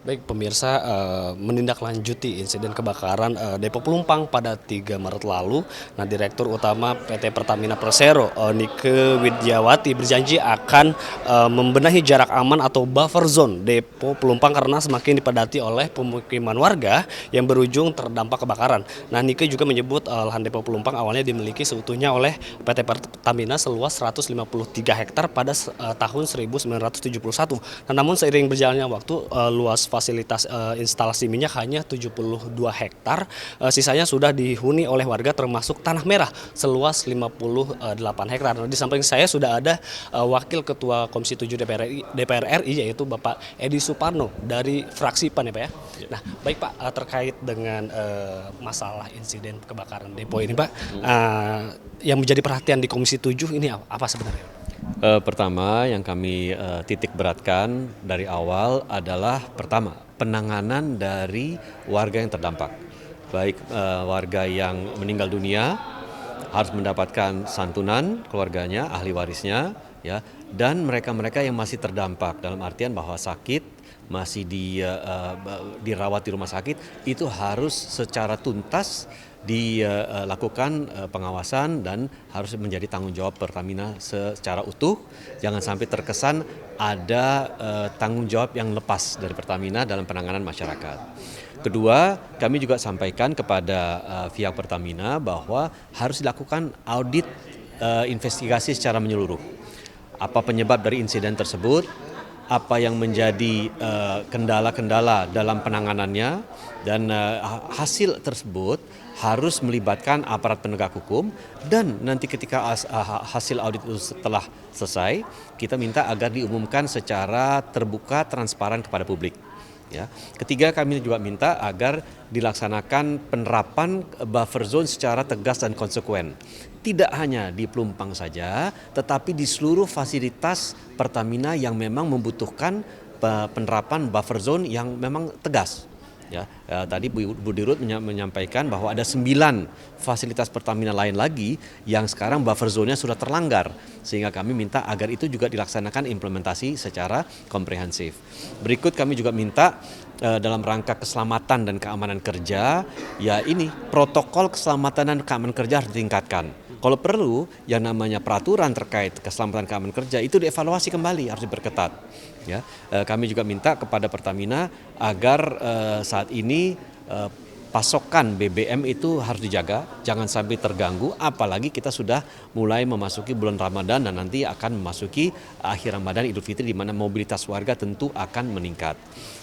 Baik pemirsa, menindaklanjuti insiden kebakaran Depo Pelumpang pada 3 Maret lalu. Nah, Direktur Utama PT Pertamina Persero, Nike Widyawati berjanji akan membenahi jarak aman atau buffer zone Depo Pelumpang karena semakin dipadati oleh pemukiman warga yang berujung terdampak kebakaran. Nah, Nike juga menyebut lahan Depo Pelumpang awalnya dimiliki seutuhnya oleh PT Pertamina seluas 153 hektar pada tahun 1971. Nah, namun seiring berjalannya waktu, luas fasilitas instalasi minyak hanya 72 hektar, sisanya sudah dihuni oleh warga termasuk tanah merah seluas 58 hektar. Nah, di samping saya sudah ada Wakil Ketua Komisi 7 DPR RI yaitu Bapak Edi Suparno dari fraksi PAN ya Pak ya. Nah, baik Pak, terkait dengan masalah insiden kebakaran depo ini Pak, yang menjadi perhatian di Komisi 7 ini apa sebenarnya? Pertama yang kami titik beratkan dari awal adalah pertama penanganan dari warga yang terdampak, baik warga yang meninggal dunia harus mendapatkan santunan keluarganya, ahli warisnya, ya, dan mereka-mereka yang masih terdampak dalam artian bahwa sakit masih dirawat di rumah sakit itu harus secara tuntas dilakukan pengawasan dan harus menjadi tanggung jawab Pertamina secara utuh. Jangan sampai terkesan ada tanggung jawab yang lepas dari Pertamina dalam penanganan masyarakat. Kedua, kami juga sampaikan kepada pihak Pertamina bahwa harus dilakukan audit investigasi secara menyeluruh. Apa penyebab dari insiden tersebut? Apa yang menjadi kendala-kendala dalam penanganannya, dan hasil tersebut harus melibatkan aparat penegak hukum, dan nanti ketika hasil audit itu setelah selesai, kita minta agar diumumkan secara terbuka, transparan kepada publik. Ya. Ketiga, kami juga minta agar dilaksanakan penerapan buffer zone secara tegas dan konsekuen. Tidak hanya di Pelumpang saja, tetapi di seluruh fasilitas Pertamina yang memang membutuhkan penerapan buffer zone yang memang tegas. Ya, tadi Bu Dirut menyampaikan bahwa ada 9 fasilitas Pertamina lain lagi yang sekarang buffer zone-nya sudah terlanggar, sehingga kami minta agar itu juga dilaksanakan implementasi secara komprehensif. Berikut kami juga minta dalam rangka keselamatan dan keamanan kerja, ya ini protokol keselamatan dan keamanan kerja harus ditingkatkan. Kalau perlu, yang namanya peraturan terkait keselamatan keamanan kerja itu dievaluasi kembali, harus diperketat. Ya, kami juga minta kepada Pertamina agar saat ini pasokan BBM itu harus dijaga, jangan sampai terganggu, apalagi kita sudah mulai memasuki bulan Ramadan dan nanti akan memasuki akhir Ramadan Idul Fitri di mana mobilitas warga tentu akan meningkat.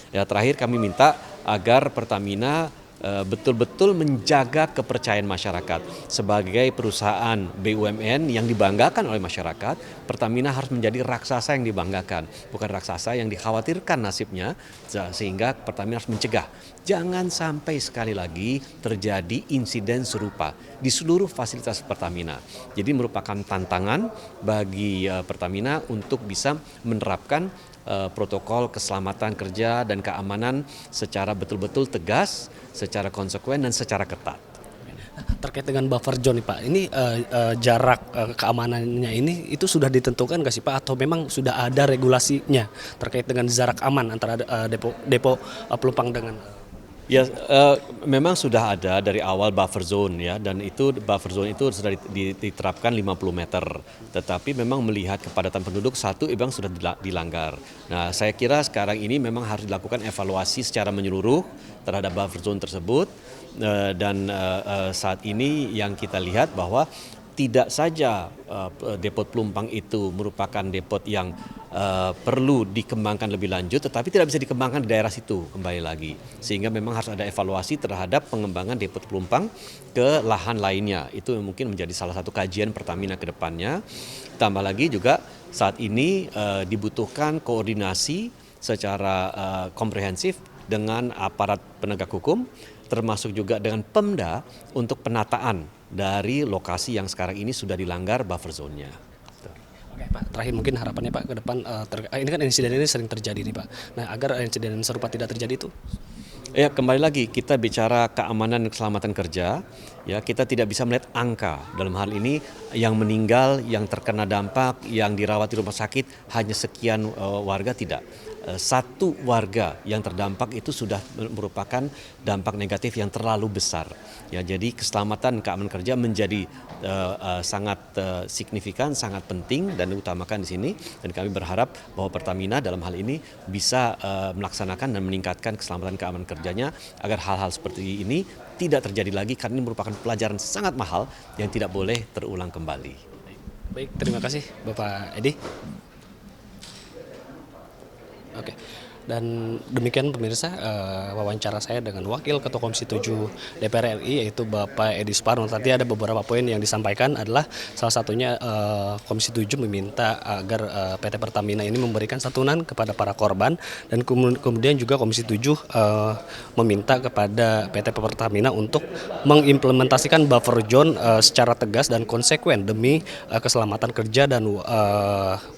Ya, terakhir kami minta agar Pertamina betul-betul menjaga kepercayaan masyarakat. Sebagai perusahaan BUMN yang dibanggakan oleh masyarakat, Pertamina harus menjadi raksasa yang dibanggakan, bukan raksasa yang dikhawatirkan nasibnya, sehingga Pertamina harus mencegah. Jangan sampai sekali lagi terjadi insiden serupa di seluruh fasilitas Pertamina. Jadi merupakan tantangan bagi Pertamina untuk bisa menerapkan protokol keselamatan kerja dan keamanan secara betul-betul tegas, secara konsekuen dan secara ketat. Terkait dengan buffer zone nih Pak, ini jarak keamanannya ini itu sudah ditentukan nggak sih Pak, atau memang sudah ada regulasinya terkait dengan jarak aman antara depo Pelumpang dengan Ya, memang sudah ada dari awal buffer zone ya, dan itu buffer zone itu sudah diterapkan 50 meter. Tetapi memang melihat kepadatan penduduk satu memang sudah dilanggar. Nah, saya kira sekarang ini memang harus dilakukan evaluasi secara menyeluruh terhadap buffer zone tersebut, dan saat ini yang kita lihat bahwa tidak saja depot Pelumpang itu merupakan depot yang perlu dikembangkan lebih lanjut, tetapi tidak bisa dikembangkan di daerah situ kembali lagi. Sehingga memang harus ada evaluasi terhadap pengembangan depot Pelumpang ke lahan lainnya. Itu mungkin menjadi salah satu kajian Pertamina ke depannya. Tambah lagi juga saat ini dibutuhkan koordinasi secara komprehensif dengan aparat penegak hukum, termasuk juga dengan Pemda untuk penataan dari lokasi yang sekarang ini sudah dilanggar buffer zone-nya. Oke Pak, terakhir mungkin harapannya Pak ke depan, ini kan insiden ini sering terjadi nih Pak. Nah, agar insiden serupa tidak terjadi itu. Ya, kembali lagi kita bicara keamanan dan keselamatan kerja, ya kita tidak bisa melihat angka. Dalam hal ini yang meninggal, yang terkena dampak, yang dirawat di rumah sakit hanya sekian warga, tidak. satu warga yang terdampak itu sudah merupakan dampak negatif yang terlalu besar. Ya, jadi keselamatan keamanan kerja menjadi sangat signifikan, sangat penting dan diutamakan di sini. Dan kami berharap bahwa Pertamina dalam hal ini bisa melaksanakan dan meningkatkan keselamatan keamanan kerjanya agar hal-hal seperti ini tidak terjadi lagi, karena ini merupakan pelajaran sangat mahal yang tidak boleh terulang kembali. Baik, terima kasih Bapak Edi. Oke. Dan demikian pemirsa wawancara saya dengan Wakil Ketua Komisi 7 DPR RI yaitu Bapak Edi Suparno. Tadi ada beberapa poin yang disampaikan, adalah salah satunya Komisi 7 meminta agar PT Pertamina ini memberikan santunan kepada para korban, dan kemudian juga Komisi 7 meminta kepada PT Pertamina untuk mengimplementasikan buffer zone secara tegas dan konsekuen demi keselamatan kerja dan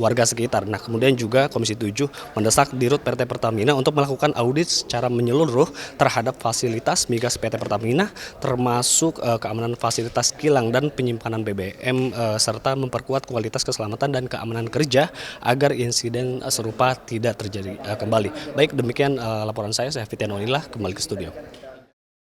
warga sekitar. Nah, kemudian juga Komisi 7 mendesak Dirut PT Pertamina untuk melakukan audit secara menyeluruh terhadap fasilitas migas PT Pertamina, termasuk keamanan fasilitas kilang dan penyimpanan BBM, serta memperkuat kualitas keselamatan dan keamanan kerja agar insiden serupa tidak terjadi kembali. Baik, demikian laporan saya Fitian Onillah, kembali ke studio.